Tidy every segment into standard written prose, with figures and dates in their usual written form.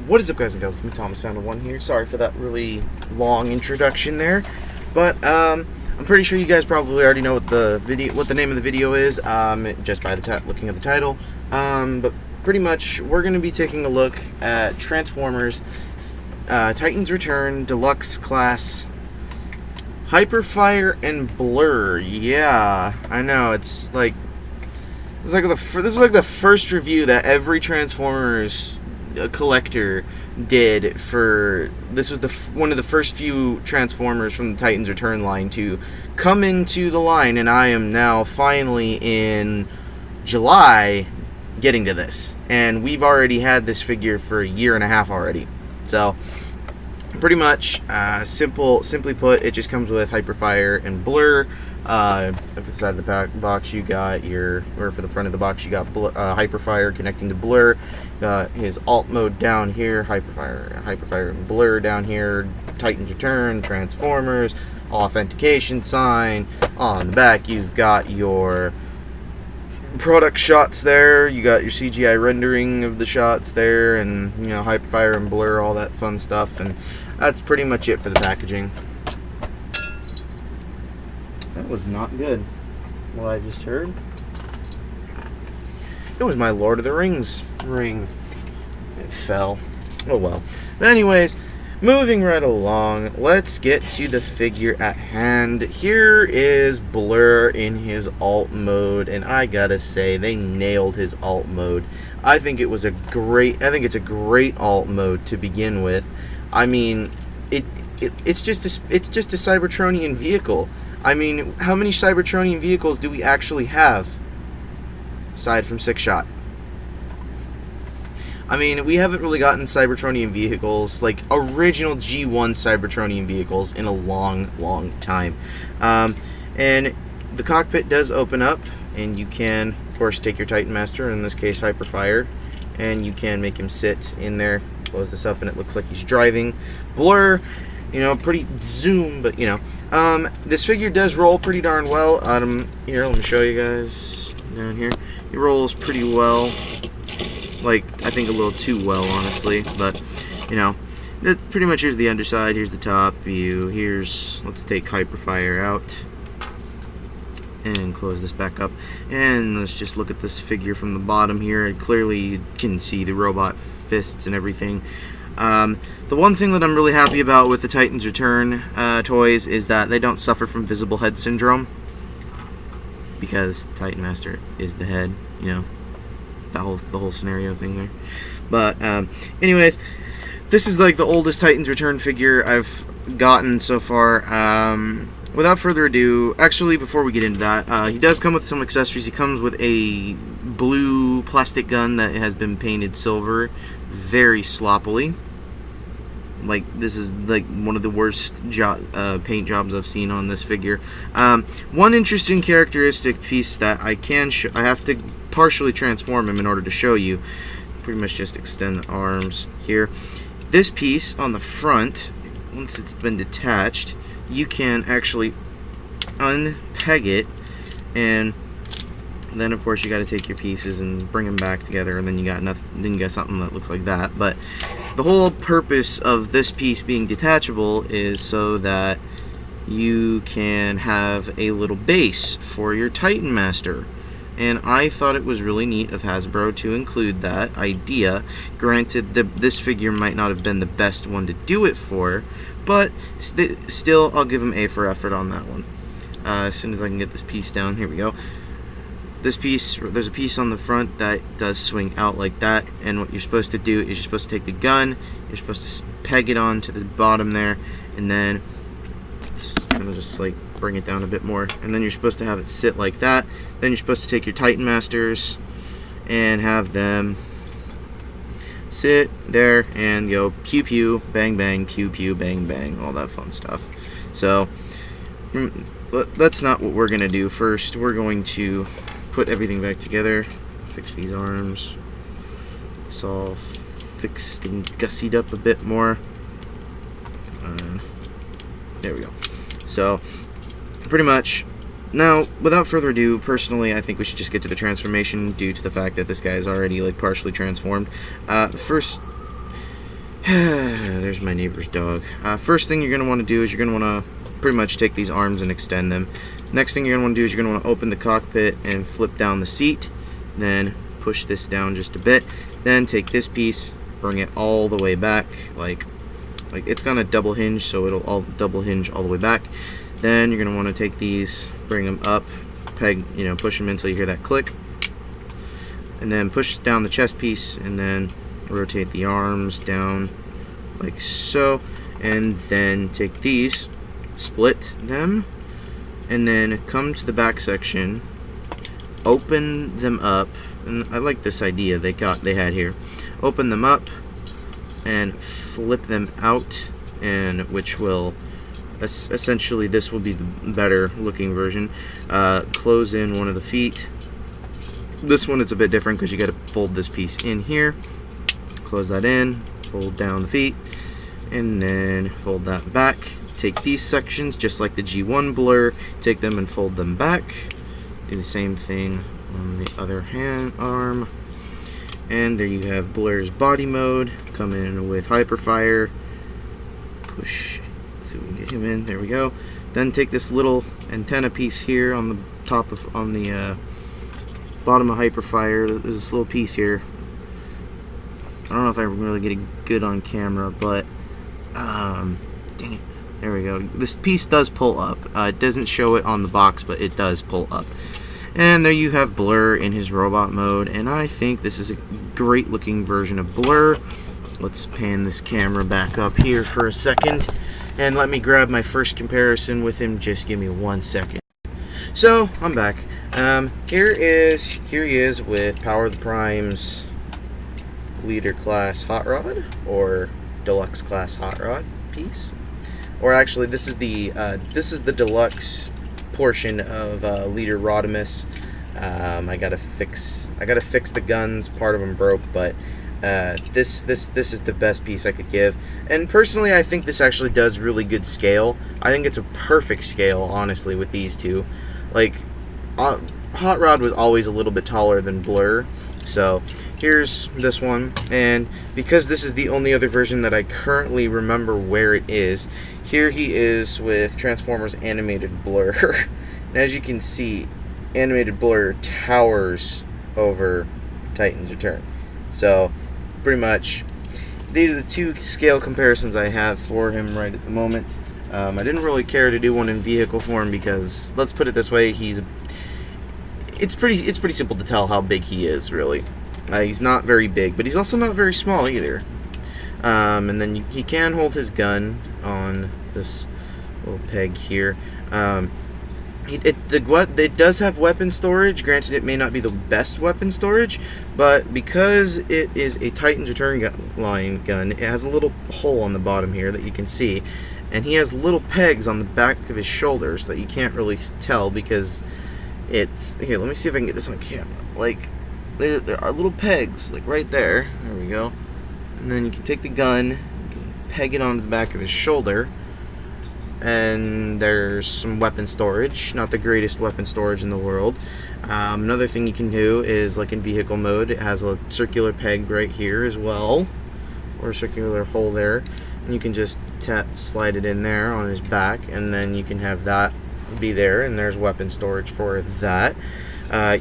What is up, guys and gals? It's me, Thomas Found One here. Sorry for that really long introduction there, but I'm pretty sure you guys probably already know what the name of the video is, just by looking at the title. But pretty much, we're going to be taking a look at Transformers, Titans Return, Deluxe Class, Hyperfire, and Blurr. Yeah, I know, this is like the first review that every Transformers collector did for. This was one of the first few Transformers from the Titans Return line to come into the line, and I am now finally in July getting to this, and we've already had this figure for a year and a half already. So pretty much, simply put, it just comes with Hyperfire and Blurr. For the side of the box, you got for the front of the box, you got Hyperfire connecting to Blurr. Got his alt mode down here, Hyperfire and Blurr down here, Titans Return, Transformers, authentication sign. On the back, you've got your product shots there. You got your CGI rendering of the shots there, and Hyperfire and Blurr, all that fun stuff. And that's pretty much it for the packaging. That was not good. What I just heard. It was my Lord of the Rings ring. It fell. Oh well. But anyways, moving right along, let's get to the figure at hand. Here is Blurr in his alt mode, and I gotta say, they nailed his alt mode. I think it's a great alt mode to begin with. I mean, it's just a Cybertronian vehicle. I mean, how many Cybertronian vehicles do we actually have, aside from Six Shot? I mean, we haven't really gotten Cybertronian vehicles, like original G1 Cybertronian vehicles, in a long, long time. And the cockpit does open up, and you can, of course, take your Titan Master, in this case Hyperfire, and you can make him sit in there. Close this up, and it looks like he's driving. Blurr, pretty zoom, but this figure does roll pretty darn well. Here, let me show you guys down here. He rolls pretty well, like I think a little too well, honestly. But that pretty much, here's the underside, here's the top view. Let's take Hyperfire out and close this back up, and let's just look at this figure from the bottom here. Clearly, you can see the robot fists and everything. The one thing that I'm really happy about with the Titans Return toys is that they don't suffer from visible head syndrome, because the Titan Master is the head, the whole scenario thing there. But anyways, this is like the oldest Titans Return figure I've gotten so far. Without further ado, actually, before we get into that, he does come with some accessories. He comes with a blue plastic gun that has been painted silver very sloppily. Like, this is like one of the worst paint jobs I've seen on this figure. One interesting characteristic piece that I have to partially transform him in order to show you. Pretty much just extend the arms here. This piece on the front, once it's been detached, you can actually unpeg it, and then of course you got to take your pieces and bring them back together, and then you got nothing. Then you got something that looks like that. But the whole purpose of this piece being detachable is so that you can have a little base for your Titan Master. And I thought it was really neat of Hasbro to include that idea. Granted, this figure might not have been the best one to do it for, but still, I'll give him A for effort on that one. As soon as I can get this piece down, here we go. This piece, there's a piece on the front that does swing out like that, and what you're supposed to do is you're supposed to take the gun, you're supposed to peg it onto the bottom there, and then it's kind of just like bring it down a bit more, and then you're supposed to have it sit like that. Then you're supposed to take your Titan Masters and have them sit there and go pew pew, bang bang, pew pew, bang bang, all that fun stuff. So that's not what we're gonna do. First, we're going to put everything back together, fix these arms, it's all fixed and gussied up a bit more. There we go. So pretty much, now, without further ado, personally, I think we should just get to the transformation, due to the fact that this guy is already, like, partially transformed. First, There's my neighbor's dog. First thing you're going to want to do is you're going to want to pretty much take these arms and extend them. Next thing you're going to want to do is you're going to want to open the cockpit and flip down the seat. Then push this down just a bit. Then take this piece, bring it all the way back, like it's going to double hinge, so it'll all double hinge all the way back. Then you're going to want to take these, bring them up, peg, push them until you hear that click. And then push down the chest piece and then rotate the arms down like so, and then take these, split them, and then come to the back section, open them up, and I like this idea they had here. Open them up and flip them out, and which will essentially, this will be the better looking version. Close in one of the feet. This one it's a bit different because you got to fold this piece in here. Close that in, fold down the feet, and then fold that back. Take these sections, just like the G1 blur, take them and fold them back. Do the same thing on the other arm. And there you have Blur's body mode. Come in with hyperfire. Push, so we can get him in. There we go. Then take this little antenna piece here on the top of, on the bottom of hyperfire. There's this little piece here. I don't know if I'm really getting good on camera, but dang it. There we go. This piece does pull up. It doesn't show it on the box, but it does pull up. And there you have Blur in his robot mode, and I think this is a great looking version of Blur. Let's pan this camera back up here for a second, and let me grab my first comparison with him. Just give me 1 second. So, I'm back. Here he is with Power of the Prime's Leader Class Hot Rod, or Deluxe Class Hot Rod piece. Or actually, this is the deluxe portion of Leader Rodimus. I gotta fix the guns. Part of them broke, but this is the best piece I could give. And personally, I think this actually does really good scale. I think it's a perfect scale, honestly, with these two. Like, Hot Rod was always a little bit taller than Blur, so here's this one. And because this is the only other version that I currently remember where it is, here he is with Transformers Animated Blur. And as you can see, Animated Blur towers over Titan's Return. So, pretty much, these are the two scale comparisons I have for him right at the moment. I didn't really care to do one in vehicle form because, let's put it this way, it's pretty simple to tell how big he is, really. He's not very big, but he's also not very small either. And then he can hold his gun on this little peg here. It does have weapon storage. Granted, it may not be the best weapon storage, but because it is a Titan's Return line gun, it has a little hole on the bottom here that you can see, and he has little pegs on the back of his shoulders that you can't really tell because it's here. Let me see if I can get this on camera. Like, there are little pegs, like right there. There we go. And then you can take the gun, you can peg it onto the back of his shoulder, and there's some weapon storage. Not the greatest weapon storage in the world. Another thing you can do is, like in vehicle mode, it has a circular peg right here as well, or a circular hole there, and you can just slide it in there on his back, and then you can have that be there, and there's weapon storage for that.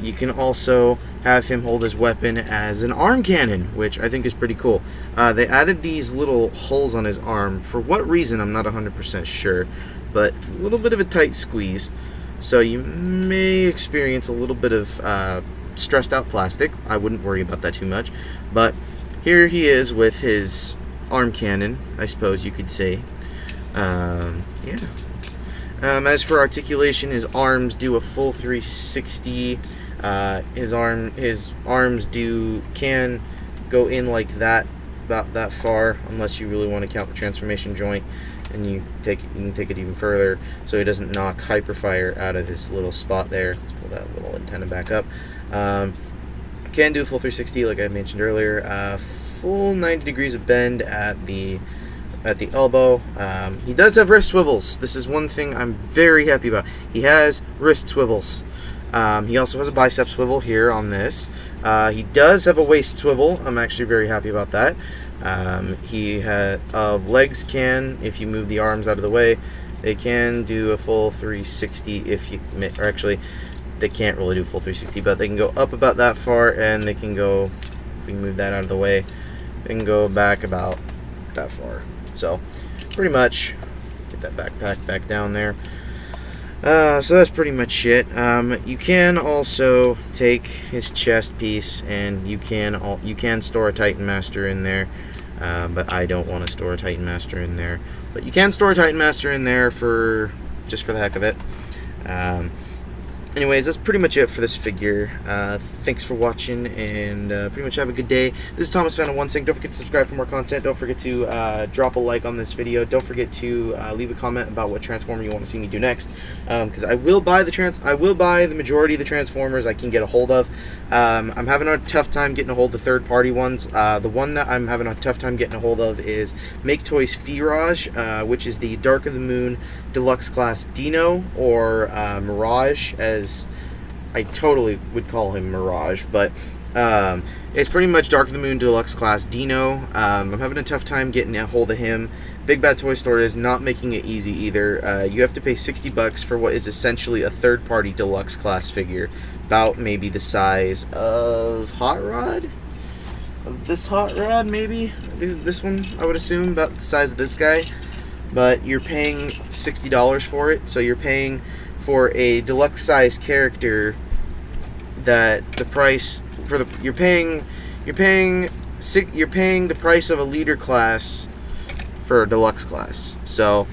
You can also have him hold his weapon as an arm cannon, which I think is pretty cool. They added these little holes on his arm. For what reason, I'm not 100% sure, but it's a little bit of a tight squeeze, so you may experience a little bit of stressed out plastic. I wouldn't worry about that too much, but here he is with his arm cannon, I suppose you could say. Yeah. As for articulation, his arms do a full 360. His arms can go in like that, about that far, unless you really want to count the transformation joint, and you can take it even further, so he doesn't knock hyperfire out of his little spot there. Let's pull that little antenna back up. Can do a full 360, like I mentioned earlier. Full 90 degrees of bend at the elbow. He does have wrist swivels. This is one thing I'm very happy about. He has wrist swivels. He also has a bicep swivel here on this. He does have a waist swivel. I'm actually very happy about that. Legs can, if you move the arms out of the way, they can do a full 360 if you, or actually, they can't really do full 360, but they can go up about that far, and they can go, if we move that out of the way, they can go back about that far. So, pretty much, get that backpack back down there. So that's pretty much it. You can also take his chest piece, and you can store a Titan Master in there, but I don't want to store a Titan Master in there. But you can store a Titan Master in there just for the heck of it. Anyways, that's pretty much it for this figure. Thanks for watching, and pretty much have a good day. This is Thomas Fan of One Sync. Don't forget to subscribe for more content. Don't forget to drop a like on this video. Don't forget to leave a comment about what Transformer you want to see me do next, because I will buy the majority of the Transformers I can get a hold of. I'm having a tough time getting a hold of third-party ones. The one that I'm having a tough time getting a hold of is Make Toys Firage, which is the Dark of the Moon Deluxe Class Dino, or Mirage, as I totally would call him Mirage, but it's pretty much Dark of the Moon Deluxe Class Dino. I'm having a tough time getting a hold of him. Big Bad Toy Store is not making it easy either. You have to pay $60 for what is essentially a third-party Deluxe Class figure, about maybe the size of Hot Rod? Of this Hot Rod, maybe? This one, I would assume, about the size of this guy. But you're paying $60 for it, so you're paying for a deluxe size character that the price for the you're paying the price of a leader class for a deluxe class. So,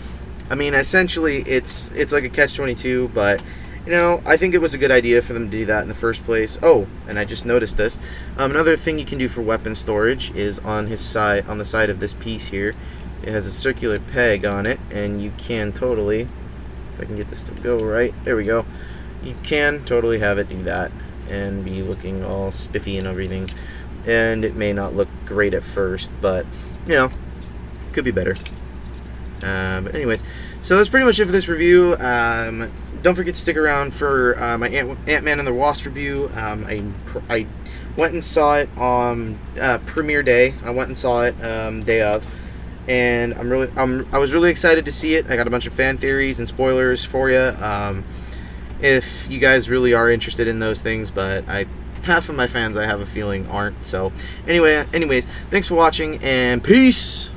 I mean, essentially, it's like a catch-22, but you know, I think it was a good idea for them to do that in the first place. Oh, and I just noticed this. Another thing you can do for weapon storage is on the side of this piece here. It has a circular peg on it, and you can totally, if I can get this to go right, there we go. You can totally have it do that and be looking all spiffy and everything. And it may not look great at first, but you know, could be better. But anyways, so that's pretty much it for this review. Don't forget to stick around for my Ant-Man and the Wasp review. I went and saw it on premiere day. I went and saw it day of, and I was really excited to see it. I got a bunch of fan theories and spoilers for you, if you guys really are interested in those things. But half of my fans, I have a feeling, aren't. So anyways, thanks for watching, and peace.